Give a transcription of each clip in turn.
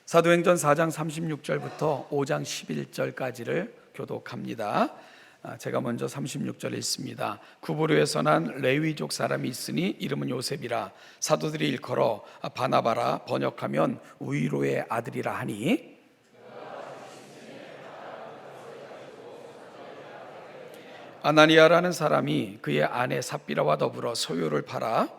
사도행전 4장 36절부터 5장 11절까지를 교독합니다. 제가 먼저 36절 읽습니다. 구브로에서 난 레위족 사람이 있으니 이름은 요셉이라. 사도들이 일컬어 바나바라, 번역하면 위로의 아들이라 하니, 아나니아라는 사람이 그의 아내 삽비라와 더불어 소유를 팔아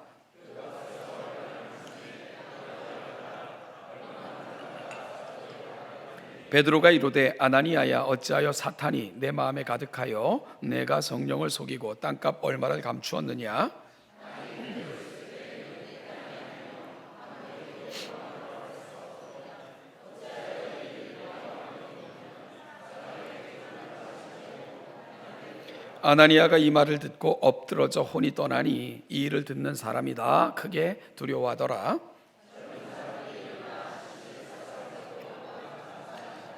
베드로가 이르되, 아나니아야, 어찌하여 사탄이 내 마음에 가득하여 내가 성령을 속이고 땅값 얼마를 감추었느냐? 아나니아가 이 말을 듣고 엎드러져 혼이 떠나니 이 일을 듣는 사람이 다 크게 두려워하더라.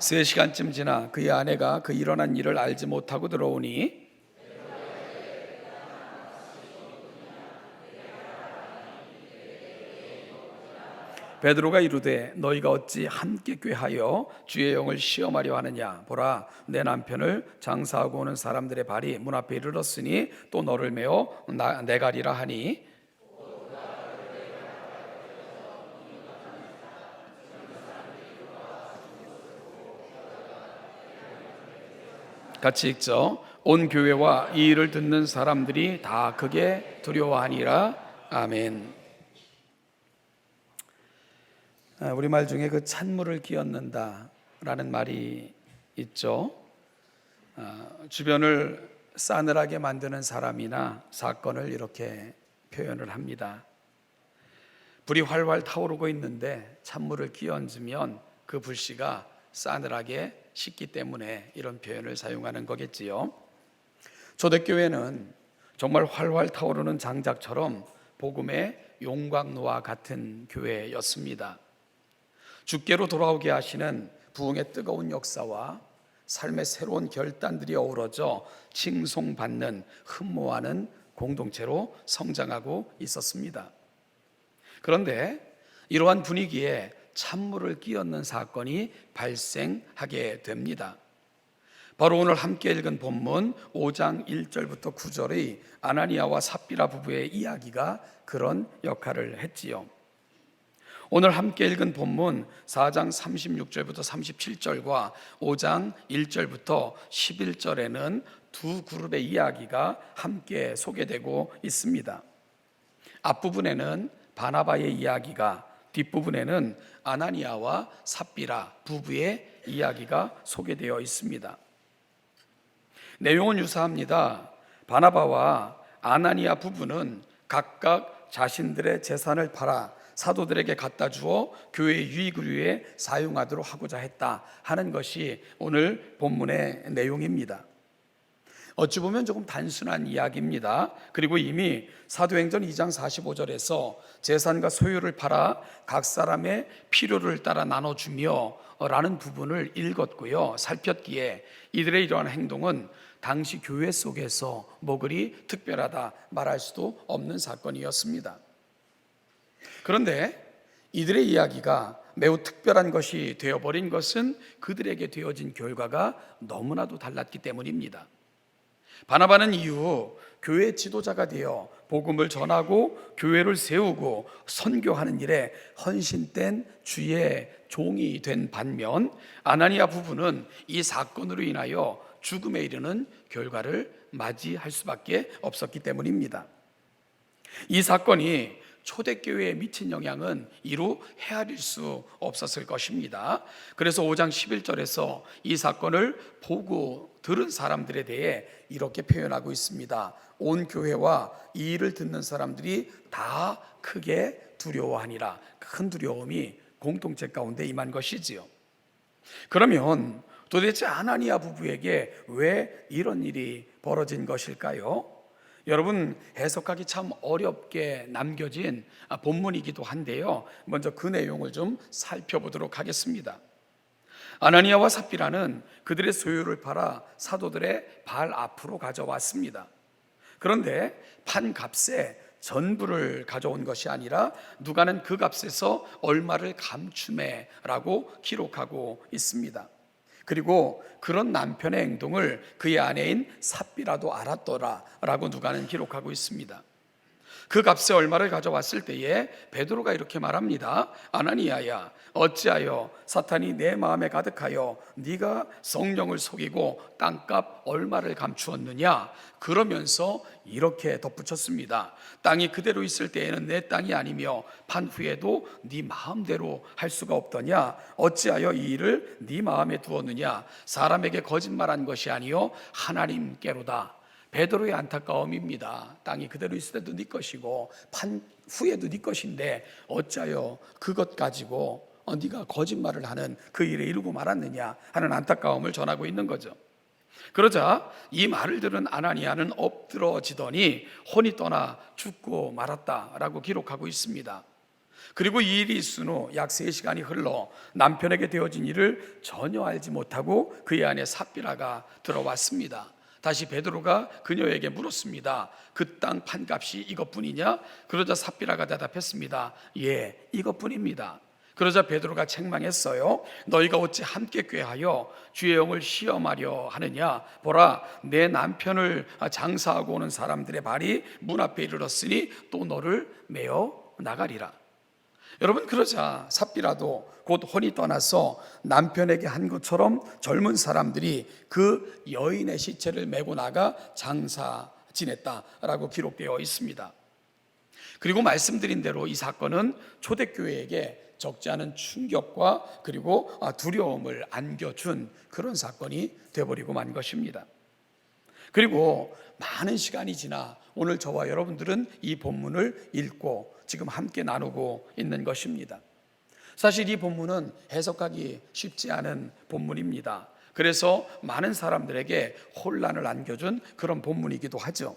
3시간쯤 지나 그의 아내가 그 일어난 일을 알지 못하고 들어오니, 베드로가 이르되, 너희가 어찌 함께 꾀하여 주의 영을 시험하려 하느냐? 보라, 내 남편을 장사하고 오는 사람들의 발이 문 앞에 이르렀으니 또 너를 메어 내가리라 하니, 같이 읽죠. 온 교회와 이 일을 듣는 사람들이 다 크게 두려워하니라. 아멘. 우리말 중에 그 찬물을 끼얹는다라는 말이 있죠. 주변을 싸늘하게 만드는 사람이나 사건을 이렇게 표현을 합니다. 불이 활활 타오르고 있는데 찬물을 끼얹으면 그 불씨가 싸늘하게 식기 때문에 이런 표현을 사용하는 거겠지요. 초대교회는 정말 활활 타오르는 장작처럼 복음의 용광로와 같은 교회였습니다. 주께로 돌아오게 하시는 부흥의 뜨거운 역사와 삶의 새로운 결단들이 어우러져 칭송받는, 흠모하는 공동체로 성장하고 있었습니다. 그런데 이러한 분위기에 찬물을 끼얹는 사건이 발생하게 됩니다. 바로 오늘 함께 읽은 본문 5장 1절부터 9절의 아나니아와 삽비라 부부의 이야기가 그런 역할을 했지요. 오늘 함께 읽은 본문 4장 36절부터 37절과 5장 1절부터 11절에는 두 그룹의 이야기가 함께 소개되고 있습니다. 앞부분에는 바나바의 이야기가, 뒷부분에는 아나니아와 삽비라 부부의 이야기가 소개되어 있습니다. 내용은 유사합니다. 바나바와 아나니아 부부는 각각 자신들의 재산을 팔아 사도들에게 갖다 주어 교회의 유익을 위해 사용하도록 하고자 했다 하는 것이 오늘 본문의 내용입니다. 어찌 보면 조금 단순한 이야기입니다. 그리고 이미 사도행전 2장 45절에서 재산과 소유를 팔아 각 사람의 필요를 따라 나눠주며 라는 부분을 읽었고요, 살폈기에 이들의 이러한 행동은 당시 교회 속에서 뭐 그리 특별하다 말할 수도 없는 사건이었습니다. 그런데 이들의 이야기가 매우 특별한 것이 되어버린 것은 그들에게 되어진 결과가 너무나도 달랐기 때문입니다. 바나바는 이후 교회 지도자가 되어 복음을 전하고 교회를 세우고 선교하는 일에 헌신된 주의 종이 된 반면, 아나니아 부부는 이 사건으로 인하여 죽음에 이르는 결과를 맞이할 수밖에 없었기 때문입니다. 이 사건이 초대교회에 미친 영향은 이루 헤아릴 수 없었을 것입니다. 그래서 5장 11절에서 이 사건을 보고 들은 사람들에 대해 이렇게 표현하고 있습니다. 온 교회와 이 일을 듣는 사람들이 다 크게 두려워하니라. 큰 두려움이 공동체 가운데 임한 것이지요. 그러면 도대체 아나니아 부부에게 왜 이런 일이 벌어진 것일까요? 여러분, 해석하기 참 어렵게 남겨진 본문이기도 한데요, 먼저 그 내용을 좀 살펴보도록 하겠습니다. 아나니아와 삽비라는 그들의 소유를 팔아 사도들의 발 앞으로 가져왔습니다. 그런데 판 값에 전부를 가져온 것이 아니라 누가는 그 값에서 얼마를 감추매라고 기록하고 있습니다. 그리고 그런 남편의 행동을 그의 아내인 삽비라도 알았더라라고 누가는 기록하고 있습니다. 그 값에 얼마를 가져왔을 때에 베드로가 이렇게 말합니다. 아나니아야, 어찌하여 사탄이 내 마음에 가득하여 네가 성령을 속이고 땅값 얼마를 감추었느냐? 그러면서 이렇게 덧붙였습니다. 땅이 그대로 있을 때에는 내 땅이 아니며 판 후에도 네 마음대로 할 수가 없더냐? 어찌하여 이 일을 네 마음에 두었느냐? 사람에게 거짓말한 것이 아니요 하나님께로다. 베드로의 안타까움입니다. 땅이 그대로 있을 때도 네 것이고 판 후에도 네 것인데 어찌하여 그것 가지고 네가 거짓말을 하는 그 일에 이르고 말았느냐 하는 안타까움을 전하고 있는 거죠. 그러자 이 말을 들은 아나니아는 엎드러지더니 혼이 떠나 죽고 말았다라고 기록하고 있습니다. 그리고 이 일이 있은 후 약 3시간이 흘러 남편에게 되어진 일을 전혀 알지 못하고 그의 아내 삽비라가 들어왔습니다. 다시 베드로가 그녀에게 물었습니다. 그 땅 판값이 이것뿐이냐? 그러자 삽비라가 대답했습니다. 예, 이것뿐입니다. 그러자 베드로가 책망했어요. 너희가 어찌 함께 꾀하여 주의 영을 시험하려 하느냐? 보라, 내 남편을 장사하고 오는 사람들의 발이 문 앞에 이르렀으니 또 너를 메어 나가리라. 여러분, 그러자 삽비라도 곧 혼이 떠나서 남편에게 한 것처럼 젊은 사람들이 그 여인의 시체를 메고 나가 장사 지냈다라고 기록되어 있습니다. 그리고 말씀드린 대로 이 사건은 초대교회에게 적지 않은 충격과 그리고 두려움을 안겨준 그런 사건이 되어버리고 만 것입니다. 그리고 많은 시간이 지나 오늘 저와 여러분들은 이 본문을 읽고 지금 함께 나누고 있는 것입니다. 사실 이 본문은 해석하기 쉽지 않은 본문입니다. 그래서 많은 사람들에게 혼란을 안겨준 그런 본문이기도 하죠.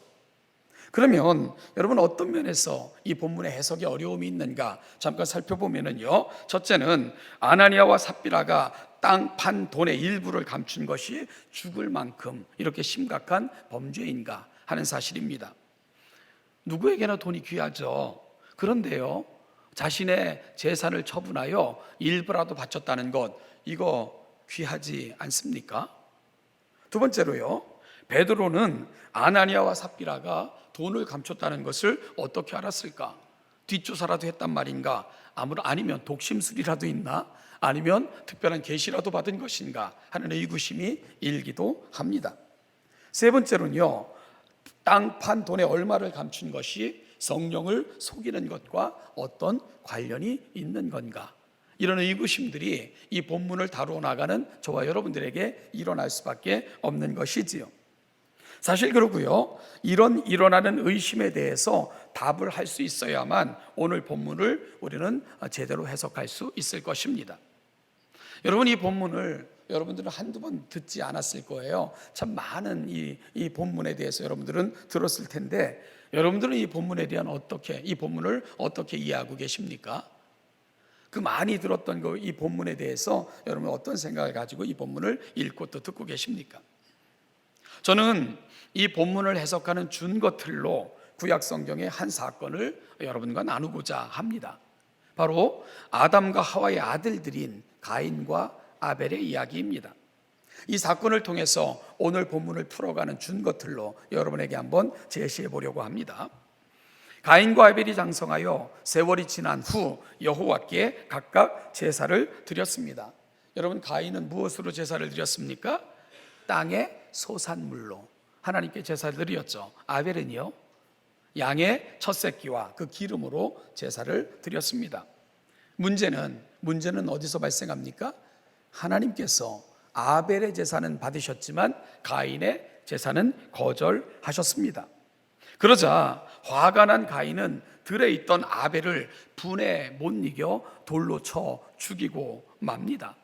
그러면 여러분, 어떤 면에서 이 본문의 해석에 어려움이 있는가 잠깐 살펴보면요, 첫째는 아나니아와 삽비라가 땅 판 돈의 일부를 감춘 것이 죽을 만큼 이렇게 심각한 범죄인가 하는 사실입니다. 누구에게나 돈이 귀하죠. 그런데요, 자신의 재산을 처분하여 일부라도 바쳤다는 것, 이거 귀하지 않습니까? 두 번째로요, 베드로는 아나니아와 삽비라가 돈을 감췄다는 것을 어떻게 알았을까? 뒷조사라도 했단 말인가? 아니면 독심술이라도 있나? 아니면 특별한 계시라도 받은 것인가 하는 의구심이 일기도 합니다. 세 번째로는요, 땅 판 돈의 얼마를 감춘 것이 성령을 속이는 것과 어떤 관련이 있는 건가? 이런 의구심들이 이 본문을 다루어 나가는 저와 여러분들에게 일어날 수밖에 없는 것이지요. 사실 그러고요, 이런 일어나는 의심에 대해서 답을 할 수 있어야만 오늘 본문을 우리는 제대로 해석할 수 있을 것입니다. 여러분, 이 본문을 여러분들은 한두 번 듣지 않았을 거예요. 참 많은 이 본문에 대해서 여러분들은 들었을 텐데, 여러분들은 이 본문에 대한 이 본문을 어떻게 이해하고 계십니까? 그 많이 들었던 이 본문에 대해서 여러분 어떤 생각을 가지고 이 본문을 읽고 또 듣고 계십니까? 저는 이 본문을 해석하는 준거틀로 구약 성경의 한 사건을 여러분과 나누고자 합니다. 바로 아담과 하와의 아들들인 가인과 아벨의 이야기입니다. 이 사건을 통해서 오늘 본문을 풀어가는 준거틀로 여러분에게 한번 제시해 보려고 합니다. 가인과 아벨이 장성하여 세월이 지난 후 여호와께 각각 제사를 드렸습니다. 여러분, 가인은 무엇으로 제사를 드렸습니까? 땅의 소산물로 하나님께 제사를 드렸죠. 아벨은요, 양의 첫 새끼와 그 기름으로 제사를 드렸습니다. 문제는 어디서 발생합니까? 하나님께서 아벨의 제사는 받으셨지만 가인의 제사는 거절하셨습니다. 그러자 화가 난 가인은 들에 있던 아벨을 분에 못 이겨 돌로 쳐 죽이고 맙니다.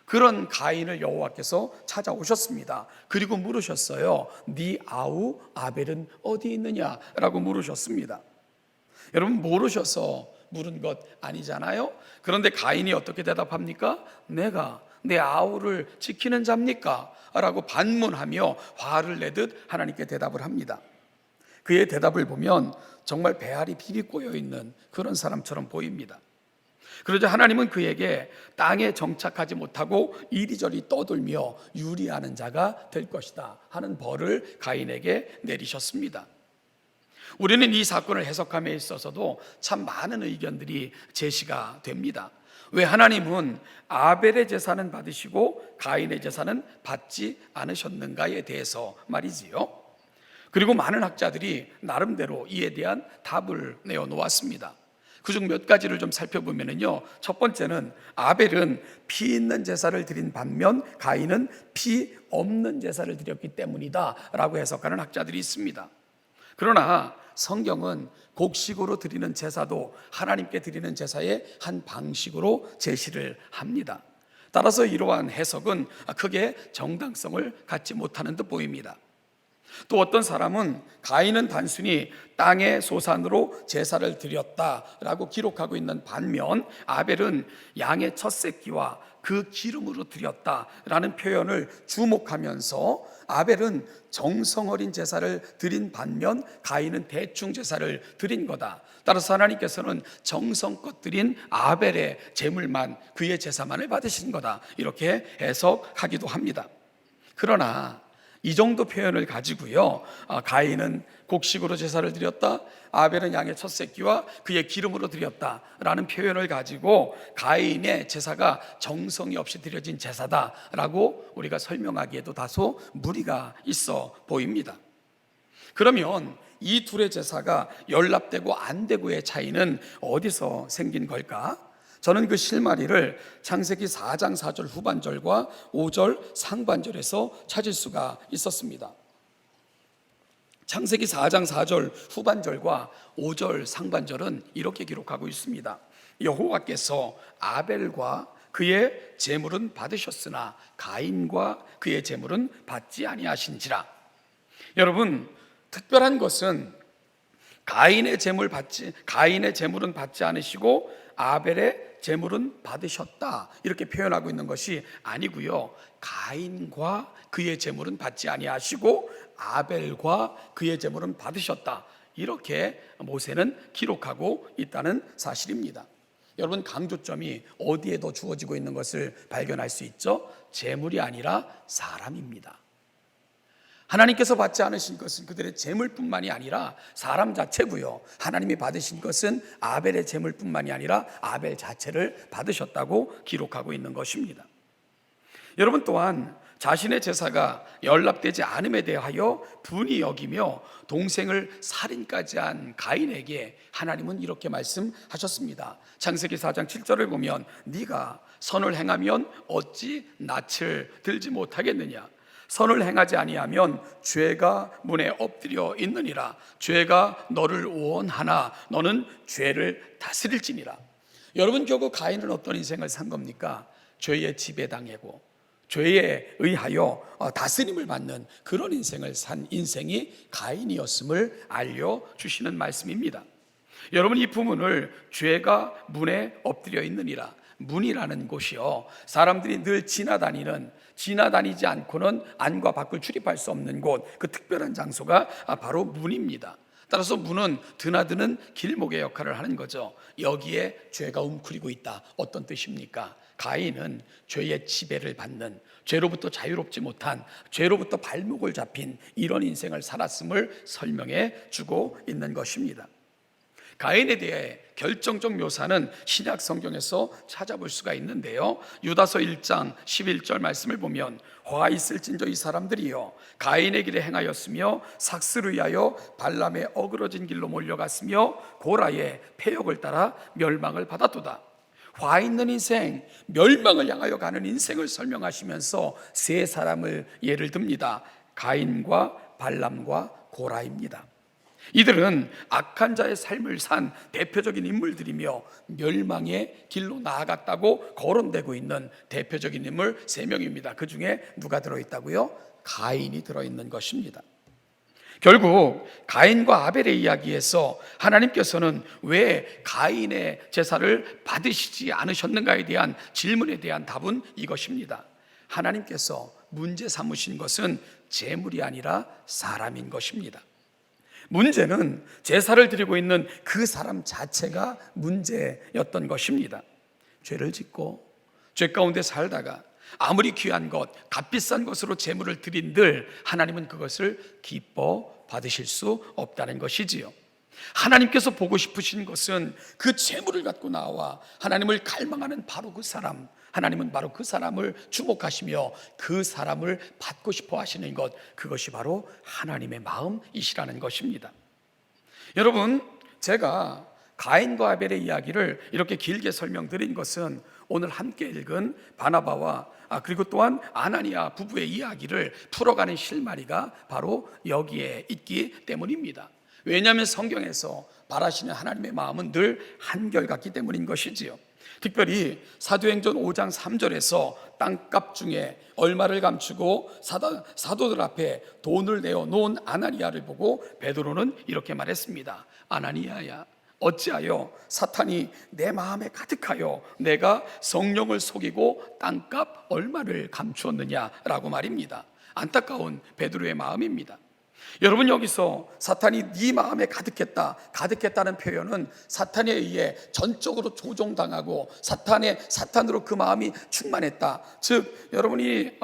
그런 가인을 여호와께서 찾아오셨습니다. 그리고 물으셨어요. 네 아우 아벨은 어디 있느냐라고 물으셨습니다. 여러분, 모르셔서 물은 것 아니잖아요. 그런데 가인이 어떻게 대답합니까? 내가 내 아우를 지키는 자입니까? 라고 반문하며 화를 내듯 하나님께 대답을 합니다. 그의 대답을 보면 정말 배알이 비비꼬여 있는 그런 사람처럼 보입니다. 그러자 하나님은 그에게 땅에 정착하지 못하고 이리저리 떠돌며 유리하는 자가 될 것이다 하는 벌을 가인에게 내리셨습니다. 우리는 이 사건을 해석함에 있어서도 참 많은 의견들이 제시가 됩니다. 왜 하나님은 아벨의 제사는 받으시고 가인의 제사는 받지 않으셨는가에 대해서 말이지요. 그리고 많은 학자들이 나름대로 이에 대한 답을 내어놓았습니다. 그중 몇 가지를 좀 살펴보면요, 첫 번째는 아벨은 피 있는 제사를 드린 반면 가인은 피 없는 제사를 드렸기 때문이다 라고 해석하는 학자들이 있습니다. 그러나 성경은 곡식으로 드리는 제사도 하나님께 드리는 제사의 한 방식으로 제시를 합니다. 따라서 이러한 해석은 크게 정당성을 갖지 못하는 듯 보입니다. 또 어떤 사람은 가인은 단순히 땅의 소산으로 제사를 드렸다라고 기록하고 있는 반면 아벨은 양의 첫 새끼와 그 기름으로 드렸다라는 표현을 주목하면서 아벨은 정성 어린 제사를 드린 반면 가인은 대충 제사를 드린 거다. 따라서 하나님께서는 정성껏 드린 아벨의 제물만, 그의 제사만을 받으신 거다, 이렇게 해석하기도 합니다. 그러나 이 정도 표현을 가지고요, 가인은 곡식으로 제사를 드렸다, 아벨은 양의 첫 새끼와 그의 기름으로 드렸다라는 표현을 가지고 가인의 제사가 정성이 없이 드려진 제사다라고 우리가 설명하기에도 다소 무리가 있어 보입니다. 그러면 이 둘의 제사가 연합되고 안 되고의 차이는 어디서 생긴 걸까? 저는 그 실마리를 창세기 4장 4절 후반절과 5절 상반절에서 찾을 수가 있었습니다. 창세기 4장 4절 후반절과 5절 상반절은 이렇게 기록하고 있습니다. 여호와께서 아벨과 그의 제물은 받으셨으나 가인과 그의 제물은 받지 아니하신지라. 여러분, 특별한 것은 가인의 제물은 받지 않으시고 아벨의 제물은 받으셨다, 이렇게 표현하고 있는 것이 아니고요, 가인과 그의 제물은 받지 아니하시고 아벨과 그의 제물은 받으셨다, 이렇게 모세는 기록하고 있다는 사실입니다. 여러분, 강조점이 어디에 더 주어지고 있는 것을 발견할 수 있죠? 제물이 아니라 사람입니다. 하나님께서 받지 않으신 것은 그들의 제물뿐만이 아니라 사람 자체고요, 하나님이 받으신 것은 아벨의 제물뿐만이 아니라 아벨 자체를 받으셨다고 기록하고 있는 것입니다. 여러분, 또한 자신의 제사가 연락되지 않음에 대하여 분이 여기며 동생을 살인까지 한 가인에게 하나님은 이렇게 말씀하셨습니다. 창세기 4장 7절을 보면 네가 선을 행하면 어찌 낯을 들지 못하겠느냐, 선을 행하지 아니하면 죄가 문에 엎드려 있느니라. 죄가 너를 원하나 너는 죄를 다스릴지니라. 여러분, 결국 가인은 어떤 인생을 산 겁니까? 죄의 지배당하고 죄에 의하여 다스림을 받는 그런 인생을 산 인생이 가인이었음을 알려주시는 말씀입니다. 여러분, 이 부문을 죄가 문에 엎드려 있느니라, 문이라는 곳이요, 사람들이 늘 지나다니지 않고는 안과 밖을 출입할 수 없는 곳, 그 특별한 장소가 바로 문입니다. 따라서 문은 드나드는 길목의 역할을 하는 거죠. 여기에 죄가 웅크리고 있다, 어떤 뜻입니까? 가인은 죄의 지배를 받는, 죄로부터 자유롭지 못한, 죄로부터 발목을 잡힌 이런 인생을 살았음을 설명해 주고 있는 것입니다. 가인에 대해 결정적 묘사는 신약 성경에서 찾아볼 수가 있는데요, 유다서 1장 11절 말씀을 보면 화 있을진저 이 사람들이여 가인의 길에 행하였으며 삭스를 위하여 발람의 어그러진 길로 몰려갔으며 고라의 패역을 따라 멸망을 받았도다. 화 있는 인생, 멸망을 향하여 가는 인생을 설명하시면서 세 사람을 예를 듭니다. 가인과 발람과 고라입니다. 이들은 악한 자의 삶을 산 대표적인 인물들이며 멸망의 길로 나아갔다고 거론되고 있는 대표적인 인물 3명입니다. 그 중에 누가 들어있다고요? 가인이 들어있는 것입니다. 결국 가인과 아벨의 이야기에서 하나님께서는 왜 가인의 제사를 받으시지 않으셨는가에 대한 질문에 대한 답은 이것입니다. 하나님께서 문제 삼으신 것은 제물이 아니라 사람인 것입니다. 문제는 제사를 드리고 있는 그 사람 자체가 문제였던 것입니다. 죄를 짓고 죄 가운데 살다가 아무리 귀한 것, 값비싼 것으로 제물을 드린들 하나님은 그것을 기뻐 받으실 수 없다는 것이지요. 하나님께서 보고 싶으신 것은 그 제물을 갖고 나와 하나님을 갈망하는 바로 그 사람, 하나님은 바로 그 사람을 주목하시며 그 사람을 받고 싶어 하시는 것, 그것이 바로 하나님의 마음이시라는 것입니다. 여러분, 제가 가인과 아벨의 이야기를 이렇게 길게 설명드린 것은 오늘 함께 읽은 바나바와 그리고 또한 아나니아 부부의 이야기를 풀어가는 실마리가 바로 여기에 있기 때문입니다. 왜냐하면 성경에서 바라시는 하나님의 마음은 늘 한결같기 때문인 것이지요. 특별히 사도행전 5장 3절에서 땅값 중에 얼마를 감추고 사도들 앞에 돈을 내어 놓은 아나니아를 보고 베드로는 이렇게 말했습니다. 아나니아야, 어찌하여 사탄이 내 마음에 가득하여 내가 성령을 속이고 땅값 얼마를 감추었느냐라고 말입니다. 안타까운 베드로의 마음입니다. 여러분, 여기서 사탄이 네 마음에 가득했다는 표현은 사탄에 의해 전적으로 조종당하고 사탄으로 그 마음이 충만했다. 즉, 여러분이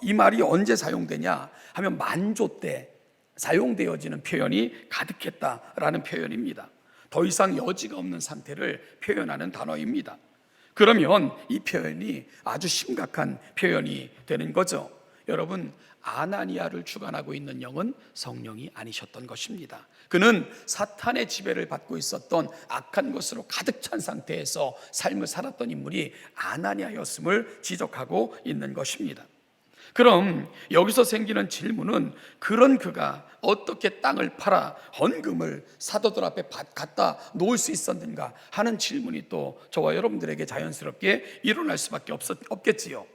이 말이 언제 사용되냐 하면 만조 때 사용되어지는 표현이 가득했다라는 표현입니다. 더 이상 여지가 없는 상태를 표현하는 단어입니다. 그러면 이 표현이 아주 심각한 표현이 되는 거죠. 여러분, 아나니아를 주관하고 있는 영은 성령이 아니셨던 것입니다. 그는 사탄의 지배를 받고 있었던 악한 것으로 가득 찬 상태에서 삶을 살았던 인물이 아나니아였음을 지적하고 있는 것입니다. 그럼 여기서 생기는 질문은, 그런 그가 어떻게 땅을 팔아 헌금을 사도들 앞에 갖다 놓을 수 있었는가 하는 질문이 또 저와 여러분들에게 자연스럽게 일어날 수밖에 없겠지요.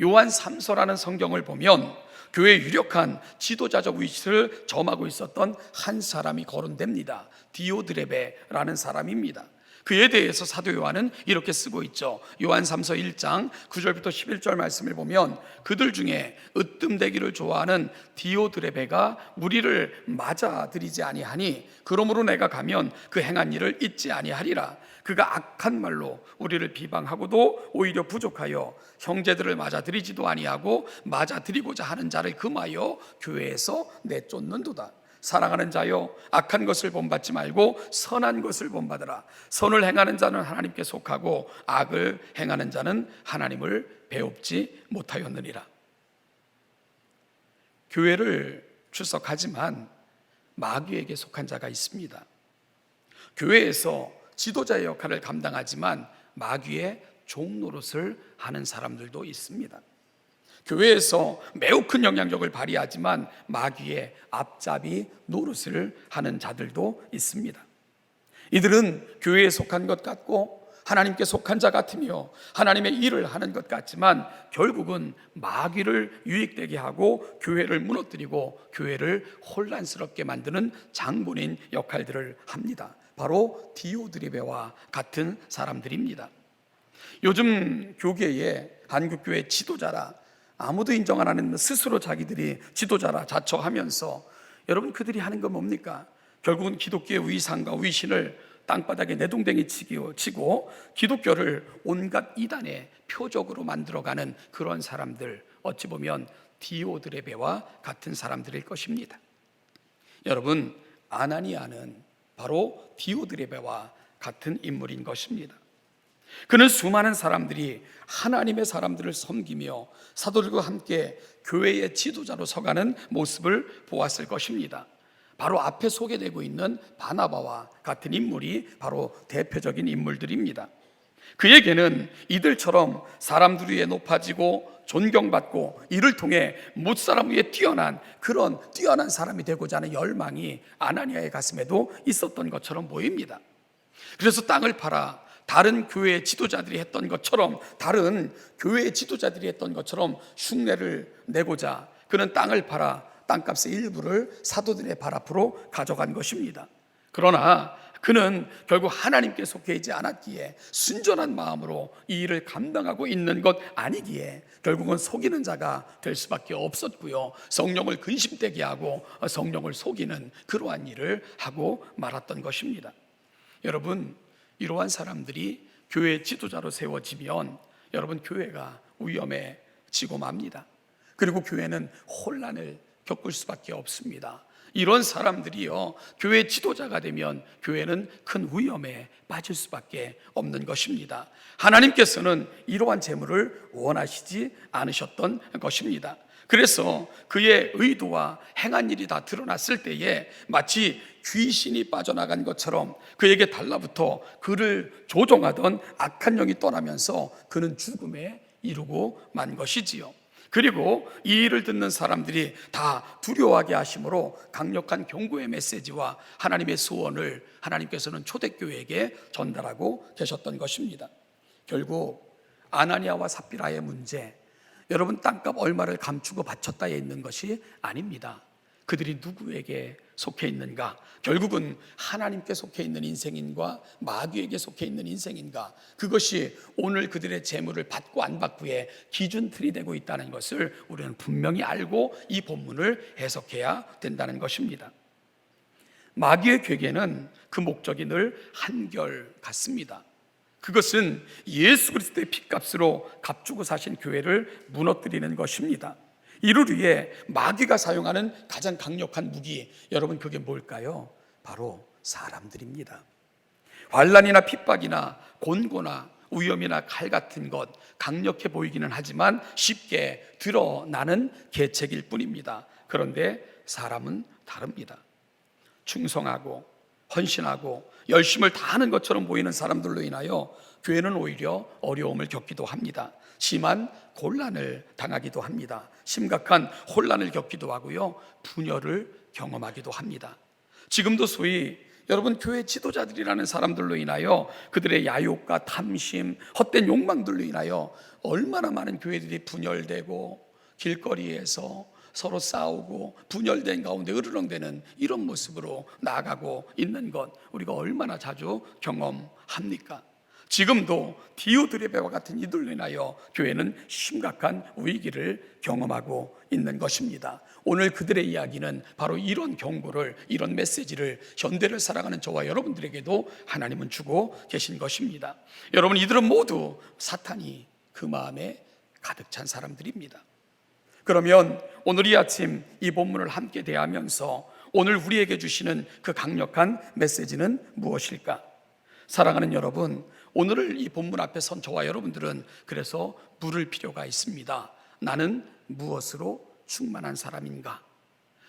요한 3서라는 성경을 보면 교회의 유력한 지도자적 위치를 점하고 있었던 한 사람이 거론됩니다. 디오드레베라는 사람입니다. 그에 대해서 사도 요한은 이렇게 쓰고 있죠. 요한 3서 1장 9절부터 11절 말씀을 보면, 그들 중에 으뜸되기를 좋아하는 디오드레베가 우리를 맞아들이지 아니하니 그러므로 내가 가면 그 행한 일을 잊지 아니하리라. 그가 악한 말로 우리를 비방하고도 오히려 부족하여 형제들을 맞아들이지도 아니하고 맞아들이고자 하는 자를 금하여 교회에서 내쫓는도다. 사랑하는 자여, 악한 것을 본받지 말고 선한 것을 본받으라. 선을 행하는 자는 하나님께 속하고 악을 행하는 자는 하나님을 배웁지 못하였느니라. 교회를 출석하지만 마귀에게 속한 자가 있습니다. 교회에서 지도자의 역할을 감당하지만 마귀의 종노릇을 하는 사람들도 있습니다. 교회에서 매우 큰 영향력을 발휘하지만 마귀의 앞잡이 노릇을 하는 자들도 있습니다. 이들은 교회에 속한 것 같고 하나님께 속한 자 같으며 하나님의 일을 하는 것 같지만 결국은 마귀를 유익되게 하고 교회를 무너뜨리고 교회를 혼란스럽게 만드는 장본인 역할들을 합니다. 바로 디오드레베와 같은 사람들입니다. 요즘 교계에 한국교회 지도자라 아무도 인정 안 하는 스스로 자기들이 지도자라 자처하면서, 여러분, 그들이 하는 건 뭡니까? 결국은 기독교의 위상과 위신을 땅바닥에 내동댕이 치고 기독교를 온갖 이단의 표적으로 만들어가는 그런 사람들, 어찌 보면 디오드레베와 같은 사람들일 것입니다. 여러분, 아나니아는 바로 디오드레베와 같은 인물인 것입니다. 그는 수많은 사람들이 하나님의 사람들을 섬기며 사도들과 함께 교회의 지도자로 서가는 모습을 보았을 것입니다. 바로 앞에 소개되고 있는 바나바와 같은 인물이 바로 대표적인 인물들입니다. 그에게는 이들처럼 사람들 위에 높아지고 존경받고 이를 통해 못사람 위에 뛰어난 사람이 되고자 하는 열망이 아나니아의 가슴에도 있었던 것처럼 보입니다. 그래서 땅을 팔아 다른 교회의 지도자들이 했던 것처럼 흉내를 내고자 그는 땅을 팔아 땅값의 일부를 사도들의 발 앞으로 가져간 것입니다. 그러나 그는 결국 하나님께 속해 있지 않았기에, 순전한 마음으로 이 일을 감당하고 있는 것 아니기에 결국은 속이는 자가 될 수밖에 없었고요, 성령을 근심되게 하고 성령을 속이는 그러한 일을 하고 말았던 것입니다. 여러분, 이러한 사람들이 교회 지도자로 세워지면 여러분, 교회가 위험해지고 맙니다. 그리고 교회는 혼란을 겪을 수밖에 없습니다. 이런 사람들이요, 교회 지도자가 되면 교회는 큰 위험에 빠질 수밖에 없는 것입니다. 하나님께서는 이러한 재물을 원하시지 않으셨던 것입니다. 그래서 그의 의도와 행한 일이 다 드러났을 때에 마치 귀신이 빠져나간 것처럼 그에게 달라붙어 그를 조종하던 악한 영이 떠나면서 그는 죽음에 이르고 만 것이지요. 그리고 이 일을 듣는 사람들이 다 두려워하게 하심으로 강력한 경고의 메시지와 하나님의 소원을 하나님께서는 초대교회에게 전달하고 계셨던 것입니다. 결국 아나니아와 삽비라의 문제, 여러분, 땅값 얼마를 감추고 바쳤다에 있는 것이 아닙니다. 그들이 누구에게 속해 있는가? 결국은 하나님께 속해 있는 인생인가, 마귀에게 속해 있는 인생인가? 그것이 오늘 그들의 재물을 받고 안 받고의 기준틀이 되고 있다는 것을 우리는 분명히 알고 이 본문을 해석해야 된다는 것입니다. 마귀의 괴계는 그 목적이 늘 한결같습니다. 그것은 예수 그리스도의 핏값으로 값주고 사신 교회를 무너뜨리는 것입니다. 이를 위해 마귀가 사용하는 가장 강력한 무기, 여러분, 그게 뭘까요? 바로 사람들입니다. 환난이나 핍박이나 곤고나 위험이나 칼 같은 것, 강력해 보이기는 하지만 쉽게 드러나는 계책일 뿐입니다. 그런데 사람은 다릅니다. 충성하고 헌신하고 열심을 다하는 것처럼 보이는 사람들로 인하여 교회는 오히려 어려움을 겪기도 합니다. 심한 곤란을 당하기도 합니다. 심각한 혼란을 겪기도 하고요, 분열을 경험하기도 합니다. 지금도 소위 여러분, 교회 지도자들이라는 사람들로 인하여 그들의 야욕과 탐심, 헛된 욕망들로 인하여 얼마나 많은 교회들이 분열되고 길거리에서 서로 싸우고 분열된 가운데 으르렁대는 이런 모습으로 나아가고 있는 것, 우리가 얼마나 자주 경험합니까? 지금도 디오드레베와 같은 이들로 인하여 교회는 심각한 위기를 경험하고 있는 것입니다. 오늘 그들의 이야기는 바로 이런 경고를, 이런 메시지를 현대를 살아가는 저와 여러분들에게도 하나님은 주고 계신 것입니다. 여러분, 이들은 모두 사탄이 그 마음에 가득 찬 사람들입니다. 그러면 오늘 이 아침 이 본문을 함께 대하면서 오늘 우리에게 주시는 그 강력한 메시지는 무엇일까? 사랑하는 여러분, 오늘을 이 본문 앞에 선 저와 여러분들은 그래서 물을 필요가 있습니다. 나는 무엇으로 충만한 사람인가?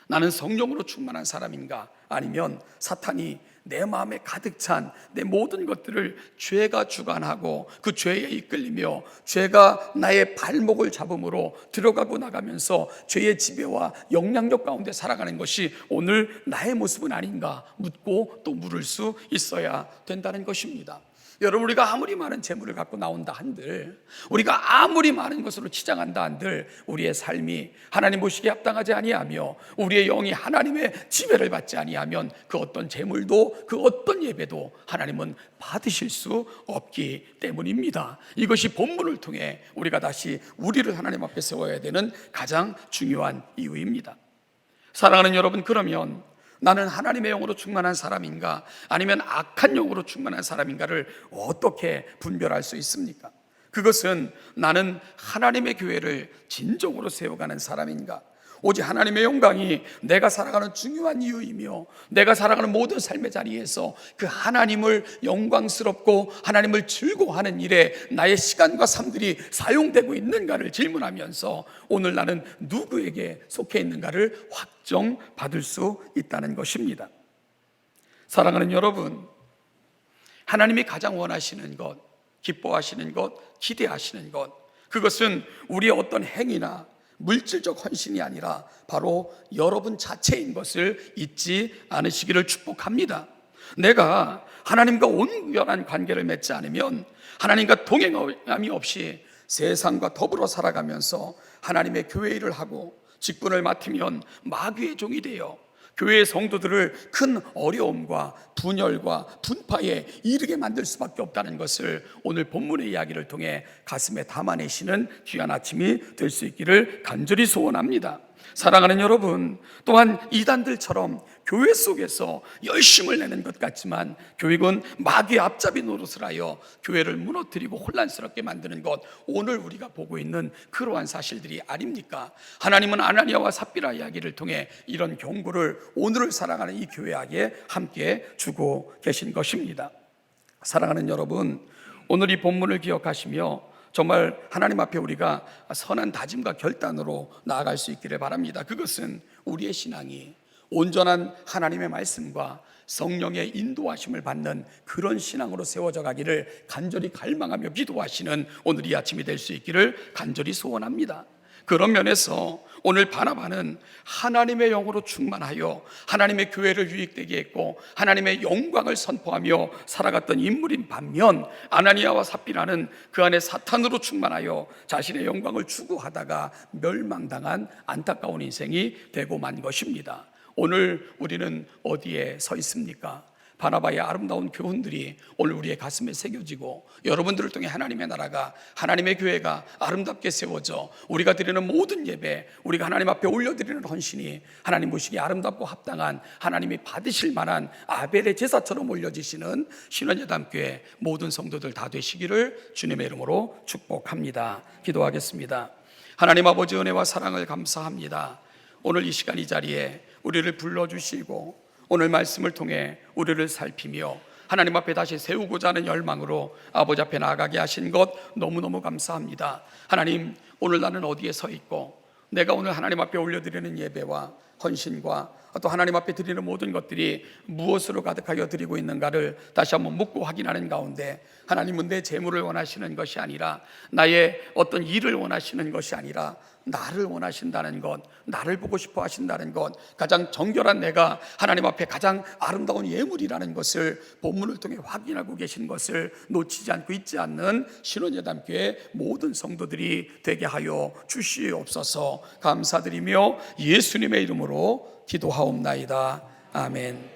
나는 성령으로 충만한 사람인가? 아니면 사탄이 내 마음에 가득 찬 내 모든 것들을 죄가 주관하고 그 죄에 이끌리며 죄가 나의 발목을 잡음으로 들어가고 나가면서 죄의 지배와 영향력 가운데 살아가는 것이 오늘 나의 모습은 아닌가 묻고 또 물을 수 있어야 된다는 것입니다. 여러분, 우리가 아무리 많은 재물을 갖고 나온다 한들, 우리가 아무리 많은 것으로 치장한다 한들 우리의 삶이 하나님 보시기에 합당하지 아니하며 우리의 영이 하나님의 지배를 받지 아니하면 그 어떤 재물도 그 어떤 예배도 하나님은 받으실 수 없기 때문입니다. 이것이 본문을 통해 우리가 다시 우리를 하나님 앞에 세워야 되는 가장 중요한 이유입니다. 사랑하는 여러분, 그러면 나는 하나님의 영으로 충만한 사람인가 아니면 악한 영으로 충만한 사람인가를 어떻게 분별할 수 있습니까? 그것은 나는 하나님의 교회를 진정으로 세워가는 사람인가, 오직 하나님의 영광이 내가 살아가는 중요한 이유이며 내가 살아가는 모든 삶의 자리에서 그 하나님을 영광스럽고 하나님을 즐거워하는 일에 나의 시간과 삶들이 사용되고 있는가를 질문하면서 오늘 나는 누구에게 속해 있는가를 확정받을 수 있다는 것입니다. 사랑하는 여러분, 하나님이 가장 원하시는 것, 기뻐하시는 것, 기대하시는 것, 그것은 우리의 어떤 행위나 물질적 헌신이 아니라 바로 여러분 자체인 것을 잊지 않으시기를 축복합니다. 내가 하나님과 온전한 관계를 맺지 않으면, 하나님과 동행함이 없이 세상과 더불어 살아가면서 하나님의 교회 일을 하고 직분을 맡으면 마귀의 종이 되어 교회의 성도들을 큰 어려움과 분열과 분파에 이르게 만들 수밖에 없다는 것을 오늘 본문의 이야기를 통해 가슴에 담아내시는 귀한 아침이 될 수 있기를 간절히 소원합니다. 사랑하는 여러분, 또한 이단들처럼 교회 속에서 열심을 내는 것 같지만 교육은 마귀의 앞잡이 노릇을 하여 교회를 무너뜨리고 혼란스럽게 만드는 것, 오늘 우리가 보고 있는 그러한 사실들이 아닙니까? 하나님은 아나니아와 삽비라 이야기를 통해 이런 경고를 오늘을 살아가는 이 교회에게 함께 주고 계신 것입니다. 사랑하는 여러분, 오늘 이 본문을 기억하시며 정말 하나님 앞에 우리가 선한 다짐과 결단으로 나아갈 수 있기를 바랍니다. 그것은 우리의 신앙이 온전한 하나님의 말씀과 성령의 인도하심을 받는 그런 신앙으로 세워져 가기를 간절히 갈망하며 기도하시는 오늘 이 아침이 될 수 있기를 간절히 소원합니다. 그런 면에서 오늘 바나바는 하나님의 영으로 충만하여 하나님의 교회를 유익되게 했고 하나님의 영광을 선포하며 살아갔던 인물인 반면, 아나니아와 삽비라는 그 안에 사탄으로 충만하여 자신의 영광을 추구하다가 멸망당한 안타까운 인생이 되고 만 것입니다. 오늘 우리는 어디에 서 있습니까? 바나바의 아름다운 교훈들이 오늘 우리의 가슴에 새겨지고 여러분들을 통해 하나님의 나라가, 하나님의 교회가 아름답게 세워져 우리가 드리는 모든 예배, 우리가 하나님 앞에 올려드리는 헌신이 하나님 보시기에 아름답고 합당한, 하나님이 받으실 만한 아벨의 제사처럼 올려지시는 신원예담교회 모든 성도들 다 되시기를 주님의 이름으로 축복합니다. 기도하겠습니다. 하나님 아버지, 은혜와 사랑을 감사합니다. 오늘 이 시간 이 자리에 우리를 불러주시고 오늘 말씀을 통해 우리를 살피며 하나님 앞에 다시 세우고자 하는 열망으로 아버지 앞에 나아가게 하신 것 너무너무 감사합니다. 하나님, 오늘 나는 어디에 서 있고 내가 오늘 하나님 앞에 올려드리는 예배와 헌신과 또 하나님 앞에 드리는 모든 것들이 무엇으로 가득하여 드리고 있는가를 다시 한번 묻고 확인하는 가운데, 하나님은 내 재물을 원하시는 것이 아니라, 나의 어떤 일을 원하시는 것이 아니라 나를 원하신다는 것, 나를 보고 싶어 하신다는 것, 가장 정결한 내가 하나님 앞에 가장 아름다운 예물이라는 것을 본문을 통해 확인하고 계신 것을 놓치지 않고 잊지 않는 신원예담교회 모든 성도들이 되게 하여 주시옵소서. 감사드리며 예수님의 이름으로 기도하옵나이다. 아멘.